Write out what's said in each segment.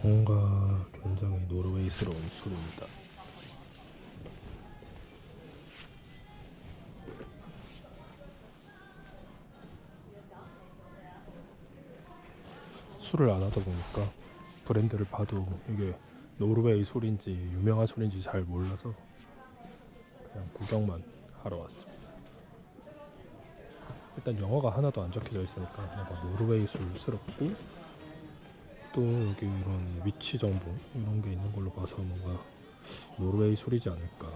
뭔가 굉장히 노르웨이스러운 술입니다. 술을 안 하다 보니까 브랜드를 봐도 이게 노르웨이 술인지 유명한 술인지 잘 몰라서 그냥 구경만 하러 왔습니다. 일단 영어가 하나도 안 적혀져 있으니까 뭔가 노르웨이 술스럽고, 또 여기 이런 위치 정보 이런 게 있는 걸로 봐서 뭔가 노르웨이 술이지 않을까.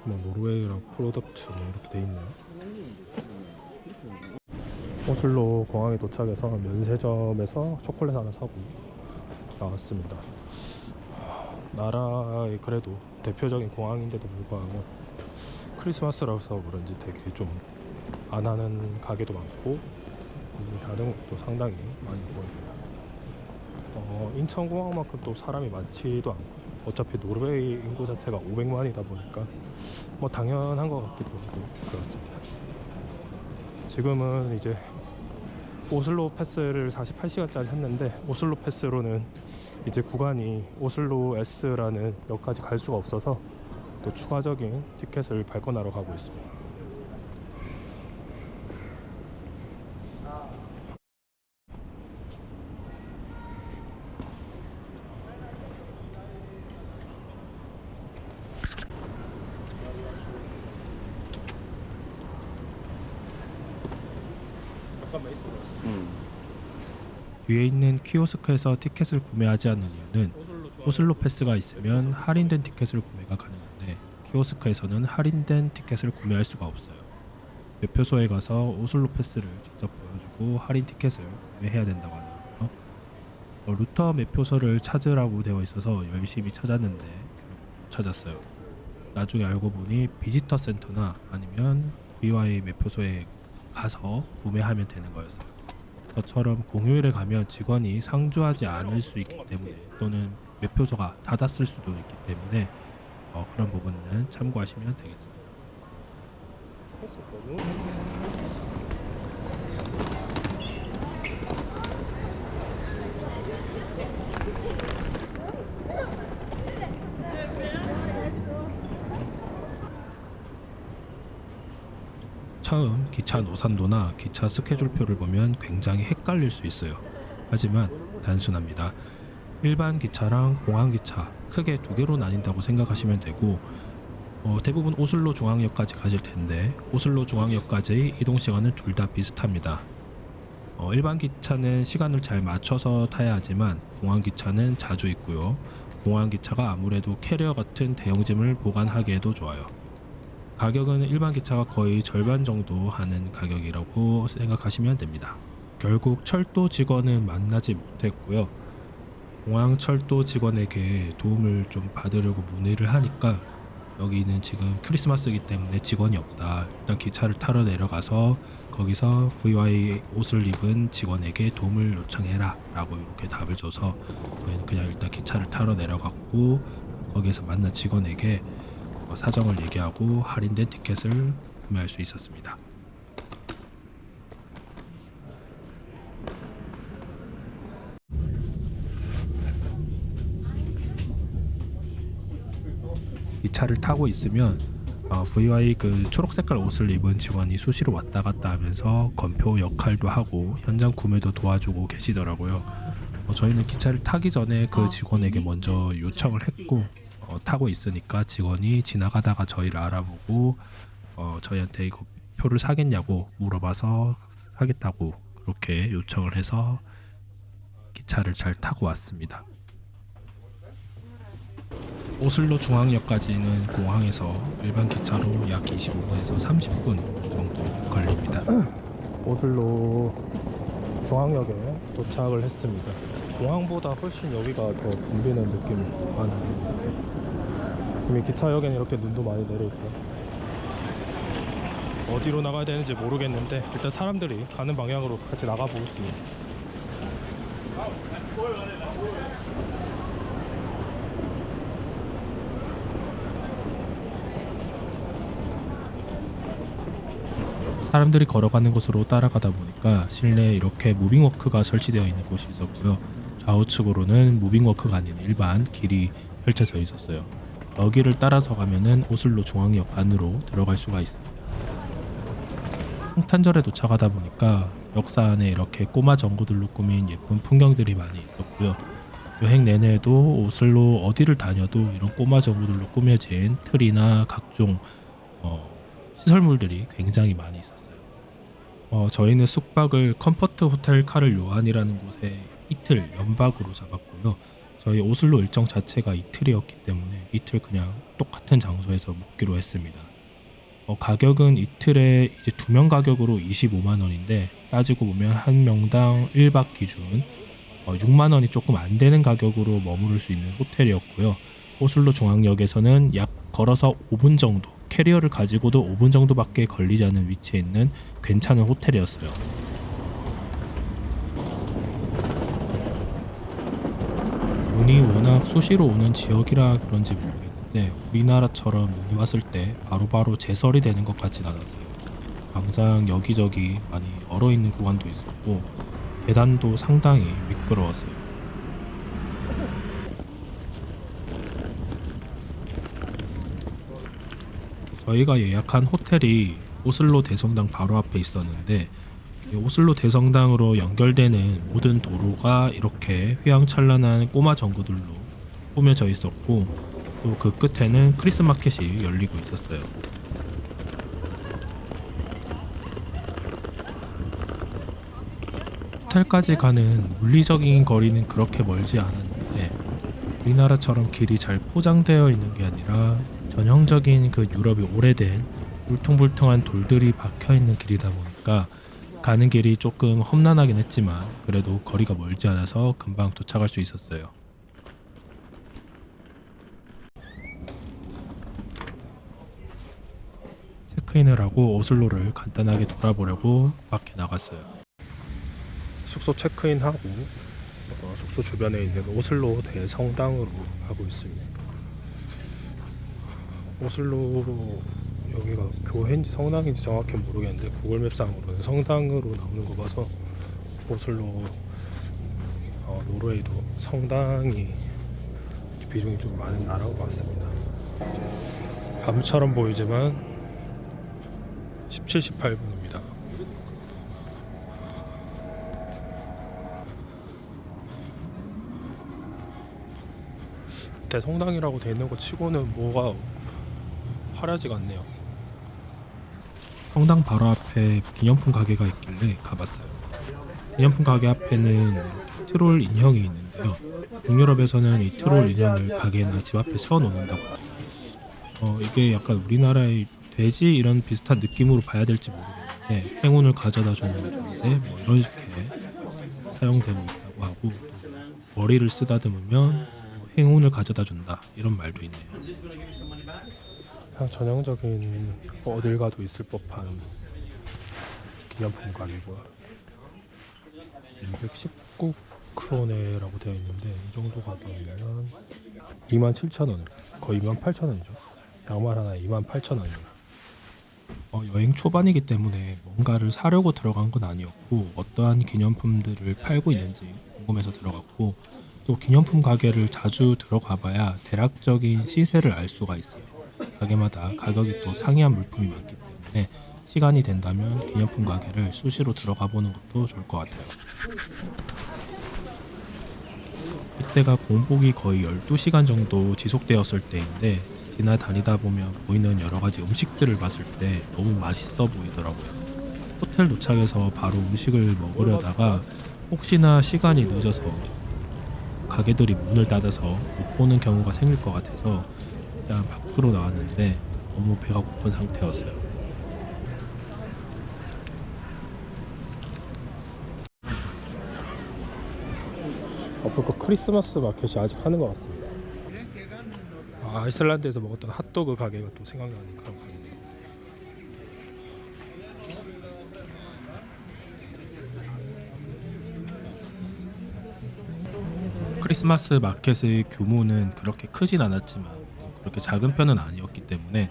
뭐 노르웨이랑 프로덕트 뭐 이렇게 돼 있네요. 오슬로 공항에 도착해서 면세점에서 초콜릿 하나 사고 나왔습니다. 나라의 그래도 대표적인 공항인데도 불구하고 크리스마스라서 그런지 되게 좀 안 하는 가게도 많고 문이 닫은 것도 상당히 많이 보입니다. 인천공항만큼 또 사람이 많지도 않고, 어차피 노르웨이 인구 자체가 500만이다 보니까 뭐 당연한 것 같기도 하고 그렇습니다. 지금은 이제 오슬로 패스를 48시간짜리 했는데, 오슬로 패스로는 이제 구간이 오슬로 S라는 역까지 갈 수가 없어서 또 추가적인 티켓을 발권하러 가고 있습니다. 잠깐만 있어. 뒤에 있는 키오스크에서 티켓을 구매하지 않는 이유는 오슬로 패스가 있으면 할인된 티켓을 구매가 가능한데, 키오스크에서는 할인된 티켓을 구매할 수가 없어요. 매표소에 가서 오슬로 패스를 직접 보여주고 할인 티켓을 구매해야 된다고 하더라고요. 루터 매표소를 찾으라고 되어 있어서 열심히 찾았는데 결국 못 찾았어요. 나중에 알고 보니 비지터 센터나 아니면 VY 매표소에 가서 구매하면 되는 거였어요. 저처럼 공휴일에 가면 직원이 상주하지 않을 수 있기 때문에, 또는 매표소가 닫았을 수도 있기 때문에 그런 부분은 참고하시면 되겠습니다. 처음 기차 노선도나 기차 스케줄표를 보면 굉장히 헷갈릴 수 있어요. 하지만 단순합니다. 일반 기차랑 공항 기차 크게 두 개로 나뉜다고 생각하시면 되고, 대부분 오슬로 중앙역까지 가실 텐데 오슬로 중앙역까지의 이동 시간은 둘 다 비슷합니다. 일반 기차는 시간을 잘 맞춰서 타야 하지만 공항 기차는 자주 있고요. 공항 기차가 아무래도 캐리어 같은 대형짐을 보관하기에도 좋아요. 가격은 일반 기차가 거의 절반 정도 하는 가격이라고 생각하시면 됩니다. 결국 철도 직원은 만나지 못했고요. 공항 철도 직원에게 도움을 좀 받으려고 문의를 하니까, 여기는 지금 크리스마스이기 때문에 직원이 없다. 일단 기차를 타러 내려가서 거기서 VY 옷을 입은 직원에게 도움을 요청해라 라고 이렇게 답을 줘서, 저희는 그냥 일단 기차를 타러 내려갔고, 거기에서 만난 직원에게 사정을 얘기하고 할인된 티켓을 구매할 수 있었습니다. 이 차를 타고 있으면 VY 그 초록색깔 옷을 입은 직원이 수시로 왔다 갔다 하면서 검표 역할도 하고 현장 구매도 도와주고 계시더라고요. 저희는 기차를 타기 전에 그 직원에게 먼저 요청을 했고, 타고 있으니까 직원이 지나가다가 저희를 알아보고 저희한테 이거 표를 사겠냐고 물어봐서 사겠다고 그렇게 요청을 해서 기차를 잘 타고 왔습니다. 오슬로 중앙역까지는 공항에서 일반 기차로 약 25분에서 30분 정도 걸립니다. 오슬로 중앙역에 도착을 했습니다. 공항보다 훨씬 여기가 더 붐비는 느낌이 많아요. 이미 기차역에는 이렇게 눈도 많이 내려있고, 어디로 나가야 되는지 모르겠는데 일단 사람들이 가는 방향으로 같이 나가보겠습니다. 사람들이 걸어가는 곳으로 따라가다 보니까 실내에 이렇게 무빙워크가 설치되어 있는 곳이 있었고요. 좌우측으로는 무빙워크가 아닌 일반 길이 펼쳐져 있었어요. 여기를 따라서 가면은 오슬로 중앙역 안으로 들어갈 수가 있습니다. 성탄절에 도착하다 보니까 역사 안에 이렇게 꼬마 전구들로 꾸민 예쁜 풍경들이 많이 있었고요. 여행 내내도 오슬로 어디를 다녀도 이런 꼬마 전구들로 꾸며진 틀이나 각종 시설물들이 굉장히 많이 있었어요. 저희는 숙박을 컴포트 호텔 카를 요한이라는 곳에 이틀 연박으로 잡았고요. 저희 오슬로 일정 자체가 이틀이었기 때문에 이틀 그냥 똑같은 장소에서 묵기로 했습니다. 가격은 이틀에 이제 2명 가격으로 25만 원인데 따지고 보면 한 명당 1박 기준 6만 원이 조금 안 되는 가격으로 머무를 수 있는 호텔이었고요. 오슬로 중앙역에서는 약 걸어서 5분 정도, 캐리어를 가지고도 5분 정도밖에 걸리지 않은 위치에 있는 괜찮은 호텔이었어요. 눈이 워낙 수시로 오는 지역이라 그런지 모르겠는데 우리나라처럼 눈이 왔을 때 바로바로 제설이 되는 것 같진 않았어요. 당장 여기저기 많이 얼어있는 구간도 있었고 계단도 상당히 미끄러웠어요. 저희가 예약한 호텔이 오슬로 대성당 바로 앞에 있었는데 이 오슬로 대성당으로 연결되는 모든 도로가 이렇게 휘황찬란한 꼬마 전구들로 꾸며져 있었고 또 그 끝에는 크리스마켓이 열리고 있었어요. 호텔까지 가는 물리적인 거리는 그렇게 멀지 않았는데 우리나라처럼 길이 잘 포장되어 있는 게 아니라 전형적인 그 유럽이 오래된 울퉁불퉁한 돌들이 박혀 있는 길이다 보니까 가는 길이 조금 험난하긴 했지만 그래도 거리가 멀지 않아서 금방 도착할 수 있었어요. 체크인을 하고 오슬로를 간단하게 돌아보려고 밖에 나갔어요. 숙소 체크인하고 숙소 주변에 있는 오슬로 대성당으로 가고 있습니다. 오슬로 여기가 교회인지 성당인지 정확히 모르겠는데 구글맵상으로는 성당으로 나오는 거 봐서 오슬로 노르웨이도 성당이 비중이 좀 많은 나라인 것 같습니다. 밤처럼 보이지만 17, 18분입니다. 대성당이라고 돼 있는 거 치고는 뭐가 화려하지가 않네요. 성당 바로 앞에 기념품 가게가 있길래 가봤어요. 기념품 가게 앞에는 트롤 인형이 있는데요. 북유럽에서는 이 트롤 인형을 가게나 집 앞에 세워놓는다고 해요. 이게 약간 우리나라의 돼지 이런 비슷한 느낌으로 봐야 될지 모르겠는데 행운을 가져다 주는 존재 뭐 이렇게 사용되고 있다고 하고 또 머리를 쓰다듬으면 행운을 가져다 준다 이런 말도 있네요. 그냥 전형적인 어딜 가도 있을 법한 기념품 가게고요. 219크로네라고 되어 있는데 이 정도 가격이면 27,000원, 거의 28,000원이죠. 양말 하나에 28,000원이에요. 여행 초반이기 때문에 뭔가를 사려고 들어간 건 아니었고 어떠한 기념품들을 팔고 있는지 궁금해서 들어갔고 또 기념품 가게를 자주 들어가봐야 대략적인 시세를 알 수가 있어요. 가게마다 가격이 또 상이한 물품이 많기 때문에 시간이 된다면 기념품 가게를 수시로 들어가 보는 것도 좋을 것 같아요. 이때가 공복이 거의 12시간 정도 지속되었을 때인데 지나다니다 보면 보이는 여러 가지 음식들을 봤을 때 너무 맛있어 보이더라고요. 호텔 도착해서 바로 음식을 먹으려다가 혹시나 시간이 늦어서 가게들이 문을 닫아서 못 보는 경우가 생길 것 같아서 일단 밖으로 나왔는데 너무 배가 고픈 상태였어요. 아프리카 크리스마스 마켓이 아직 하는 것 같습니다. 아이슬란드에서 먹었던 핫도그 가게가 또 생각나는 그런 가게네요. 크리스마스 마켓의 규모는 그렇게 크진 않았지만 그렇게 작은 편은 아니었기 때문에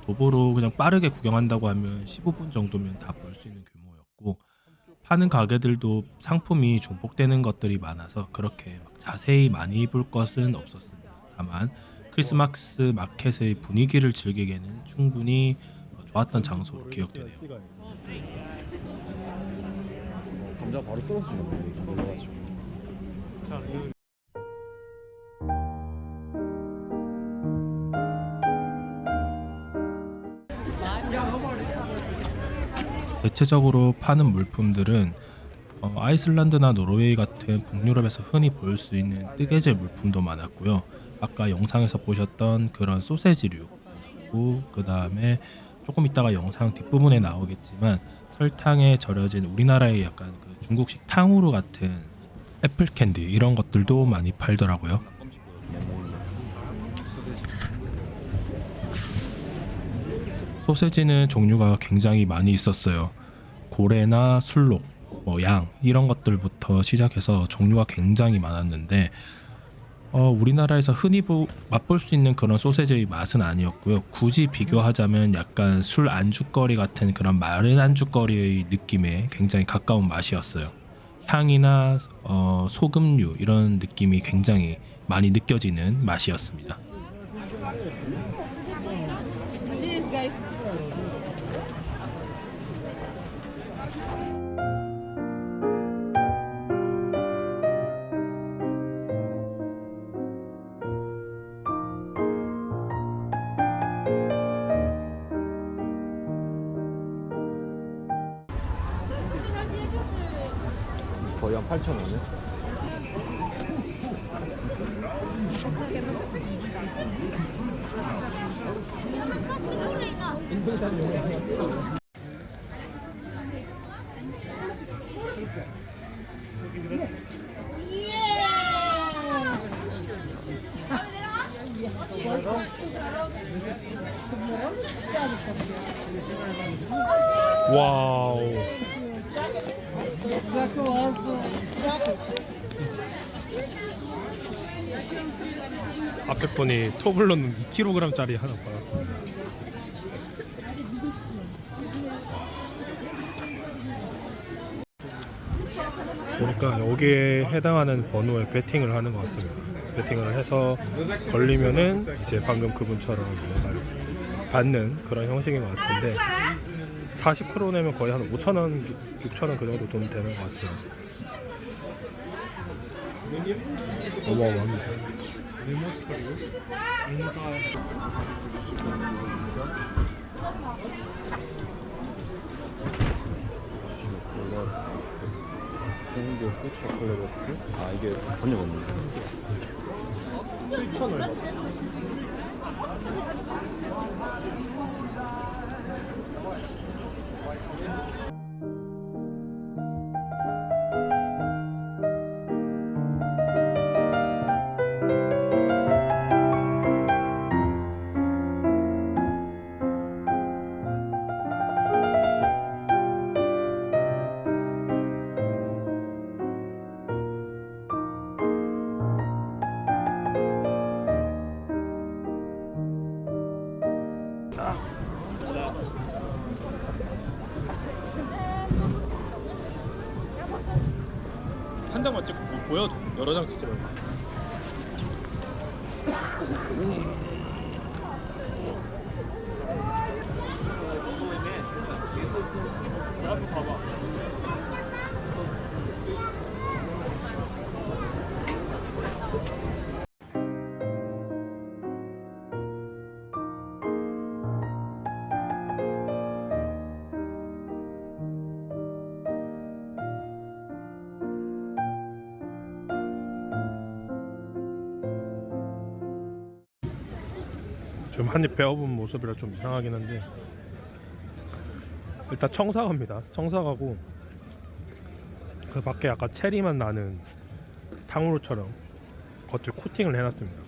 도보로 그냥 빠르게 구경한다고 하면 15분 정도면 다 볼 수 있는 규모였고, 파는 가게들도 상품이 중복되는 것들이 많아서 그렇게 막 자세히 많이 볼 것은 없었습니다. 다만 크리스마스 마켓의 분위기를 즐기기에는 충분히 좋았던 장소로 기억되네요. 감자 바로 썰어서 주면 돼. 놀라가지고. 대체적으로 파는 물품들은 아이슬란드나 노르웨이 같은 북유럽에서 흔히 볼 수 있는 뜨개질 물품도 많았고요. 아까 영상에서 보셨던 그런 소세지류, 그리고 그 다음에 조금 이따가 영상 뒷부분에 나오겠지만 설탕에 절여진 우리나라의 약간 그 중국식 탕후루 같은 애플 캔디 이런 것들도 많이 팔더라고요. 소세지는 종류가 굉장히 많이 있었어요. 고래나 술록, 양 이런 것들부터 시작해서 종류가 굉장히 많았는데 우리나라에서 흔히 맛볼 수 있는 그런 소세지의 맛은 아니었고요. 굳이 비교하자면 약간 술 안주거리 같은 그런 마른 안주거리의 느낌에 굉장히 가까운 맛이었어요. 향이나 소금류 이런 느낌이 굉장히 많이 느껴지는 맛이었습니다. 거의 한 8,000원에. 와우. 앞에 분이 토블로는 2kg짜리 하나 받았습니다. 보니까 여기에 해당하는 번호에 배팅을 하는 것 같습니다. 배팅을 해서 걸리면은 이제 방금 그분처럼 뭔가를 받는 그런 형식인 것 같은데 40kg 내면 거의 한 5,000원, 6,000원 그 정도 돈 되는 것 같아요. 어마어마합니다. 홍교 끝 초콜릿 버프. 아 이게 번역 없는데. 7,000원. 한 장만 찍고 보여도 여러 장 찍더라고요. 한번 봐봐. 좀 한입 베어본 모습이라 좀 이상하긴 한데 일단 청사과입니다. 청사과고 그 밖에 약간 체리맛 나는 탕후루처럼 겉을 코팅을 해놨습니다.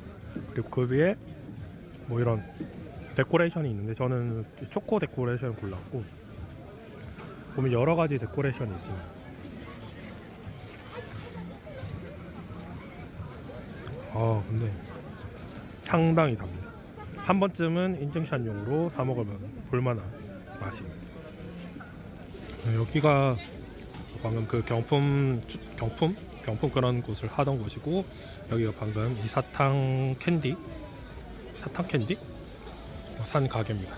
그리고 그 위에 뭐 이런 데코레이션이 있는데 저는 초코 데코레이션 골랐고 보면 여러 가지 데코레이션이 있습니다. 근데 상당히 답니다. 한 번쯤은 인증샷용으로 사 먹으면 볼만한 맛입니다. 여기가 방금 그 경품 그런 곳을 하던 곳이고, 여기가 방금 이 사탕 캔디 산 가게입니다.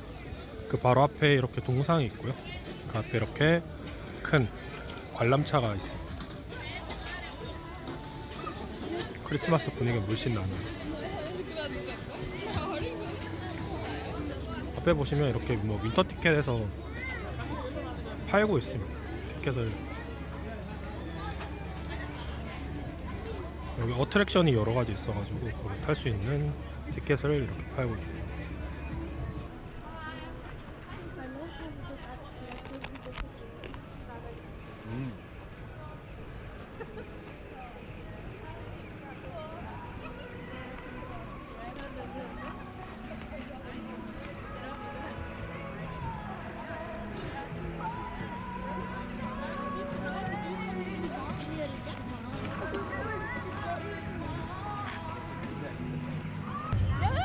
그 바로 앞에 이렇게 동상이 있고요. 그 앞에 이렇게 큰 관람차가 있습니다. 크리스마스 분위기가 물씬 나네요. 앞에 보시면 이렇게 뭐 윈터 티켓에서 팔고 있습니다. 티켓을 여기 어트랙션이 여러 가지 있어가지고 거기 탈 수 있는 티켓을 이렇게 팔고 있습니다.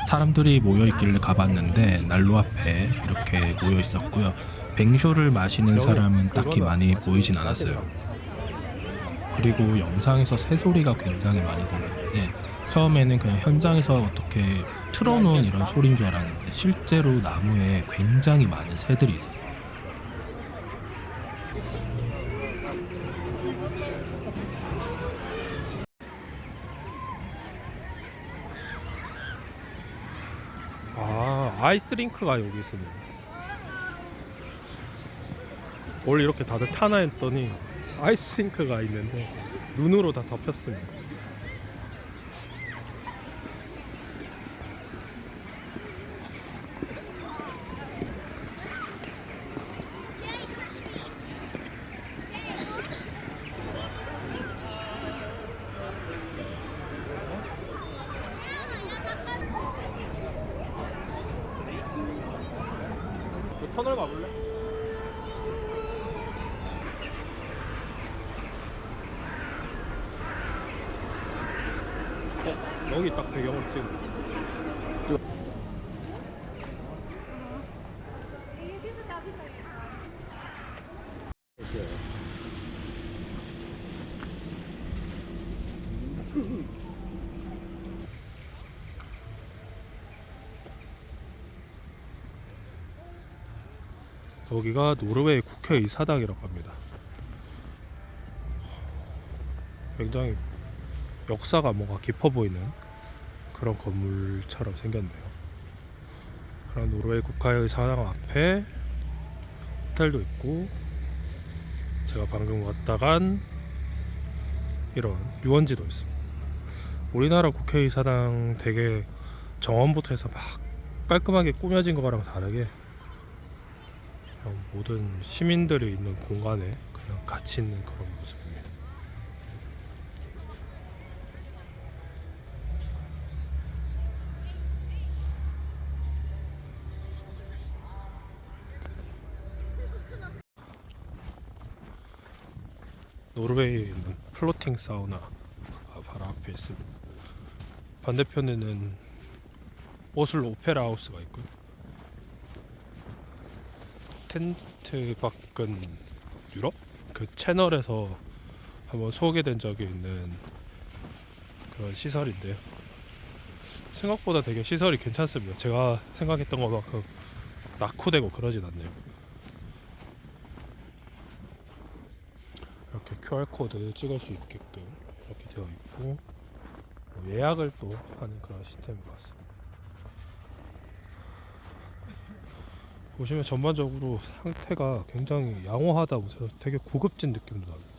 사람들이 모여있길래 가봤는데 난로 앞에 이렇게 모여 있었고요. 뱅쇼를 마시는 사람은 딱히 많이 보이진 않았어요. 그리고 영상에서 새소리가 굉장히 많이 들렸는데 처음에는 그냥 현장에서 어떻게 틀어놓은 이런 소리인 줄 알았는데 실제로 나무에 굉장히 많은 새들이 있었어요. 아이스링크가 여기 있습니다. 원래 이렇게 다들 타나 했더니 아이스링크가 있는데 눈으로 다 덮였습니다. 터널 가볼래? 여기 딱 배경을 찍은. 여기가 노르웨이 국회의사당이라고 합니다. 굉장히 역사가 뭔가 깊어 보이는 그런 건물처럼 생겼네요. 그런 노르웨이 국회의사당 앞에 호텔도 있고, 제가 방금 갔다 간 이런 유원지도 있습니다. 우리나라 국회의사당 되게 정원부터 해서 막 깔끔하게 꾸며진 거랑 다르게 모든 시민들이 있는 공간에 그냥 같이 있는 그런 모습입니다. 노르웨이에 있는 플로팅 사우나가 바로 앞에 있습니다. 반대편에는 오슬로 오페라 하우스가 있고요. 텐트 밖은 유럽? 그 채널에서 한번 소개된 적이 있는 그런 시설인데요. 생각보다 되게 시설이 괜찮습니다. 제가 생각했던 것만큼 낙후되고 그러진 않네요. 이렇게 QR코드 찍을 수 있게끔 이렇게 되어 있고, 예약을 또 하는 그런 시스템인 것 같습니다. 보시면 전반적으로 상태가 굉장히 양호하다 보세요. 되게 고급진 느낌도 납니다.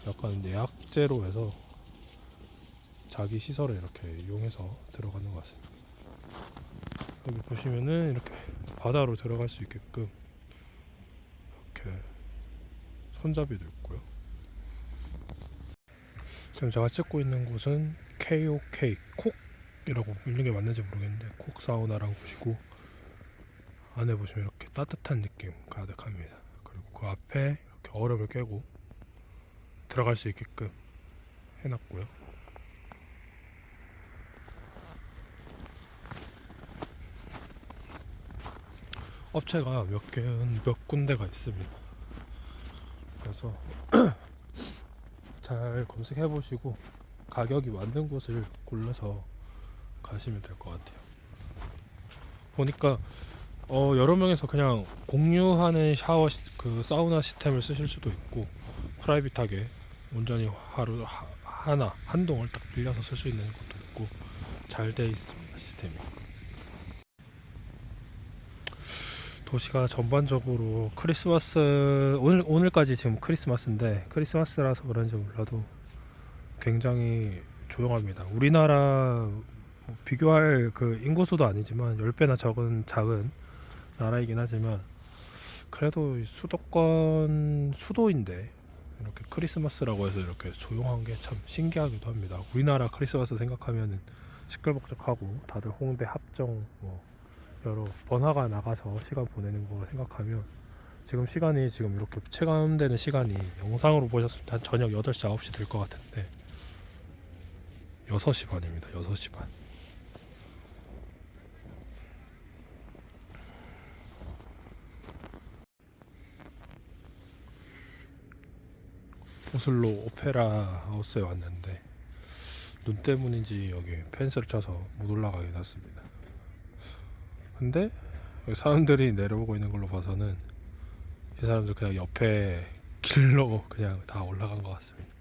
약간 예약제로 해서 자기 시설을 이렇게 이용해서 들어가는 것 같습니다. 여기 보시면은 이렇게 바다로 들어갈 수 있게끔 이렇게 손잡이도 있고요. 지금 제가 찍고 있는 곳은 KOK 콕이라고 읽는 게 맞는지 모르겠는데 콕 사우나라는 곳이고, 안에 보시면 이렇게 따뜻한 느낌 가득합니다. 그리고 그 앞에 이렇게 얼음을 깨고 들어갈 수 있게끔 해놨고요. 업체가 몇 군데가 있습니다. 그래서 잘 검색해 보시고 가격이 맞는 곳을 골라서 가시면 될 것 같아요. 보니까 여러 명이서 그냥 공유하는 그 사우나 시스템을 쓰실 수도 있고, 프라이빗하게 온전히 하루 하나 한 동을 딱 빌려서 쓸 수 있는 것도 있고 잘 돼 있습니다, 시스템이. 도시가 전반적으로 크리스마스, 오늘까지 지금 크리스마스인데, 크리스마스라서 그런지 몰라도 굉장히 조용합니다. 우리나라 비교할 그 인구수도 아니지만 10배나 작은 나라이긴 하지만, 그래도 수도인데 이렇게 크리스마스라고 해서 이렇게 조용한 게 참 신기하기도 합니다. 우리나라 크리스마스 생각하면은 시끌벅적하고 다들 홍대 합정 여러 번화가 나가서 시간 보내는 거 생각하면, 지금 시간이 지금 이렇게 체감되는 시간이 영상으로 보셨을 때 한 저녁 8시 9시 될 것 같은데 6시 반입니다. 6시 반. 오슬로 오페라 하우스에 왔는데 눈 때문인지 여기 펜스를 쳐서 못 올라가긴 했습니다. 근데 여기 사람들이 내려오고 있는 걸로 봐서는 이 사람들 그냥 옆에 길로 그냥 다 올라간 것 같습니다.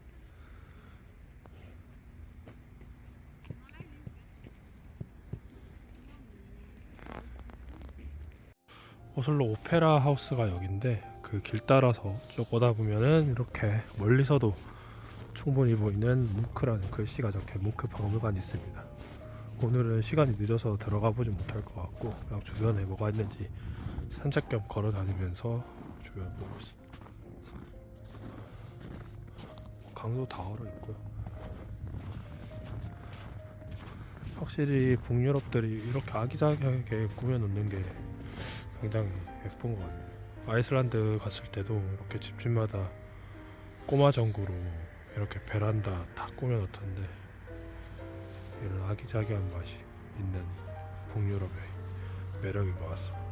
오슬로 오페라 하우스가 여긴데, 그 길 따라서 쭉 오다 보면은 이렇게 멀리서도 충분히 보이는 뭉크라는 글씨가 적힌 뭉크 박물관이 있습니다. 오늘은 시간이 늦어서 들어가 보지 못할 것 같고, 그냥 주변에 뭐가 있는지 산책 겸 걸어 다니면서 주변 보고 있습니다. 강도 다 얼어 있고요. 확실히 북유럽들이 이렇게 아기자기하게 꾸며놓는 게 굉장히 예쁜 것 같아요. 아이슬란드 갔을 때도 이렇게 집집마다 꼬마 전구로 이렇게 베란다 다 꾸며놓던데, 이런 아기자기한 맛이 있는 북유럽의 매력인 것 같습니다.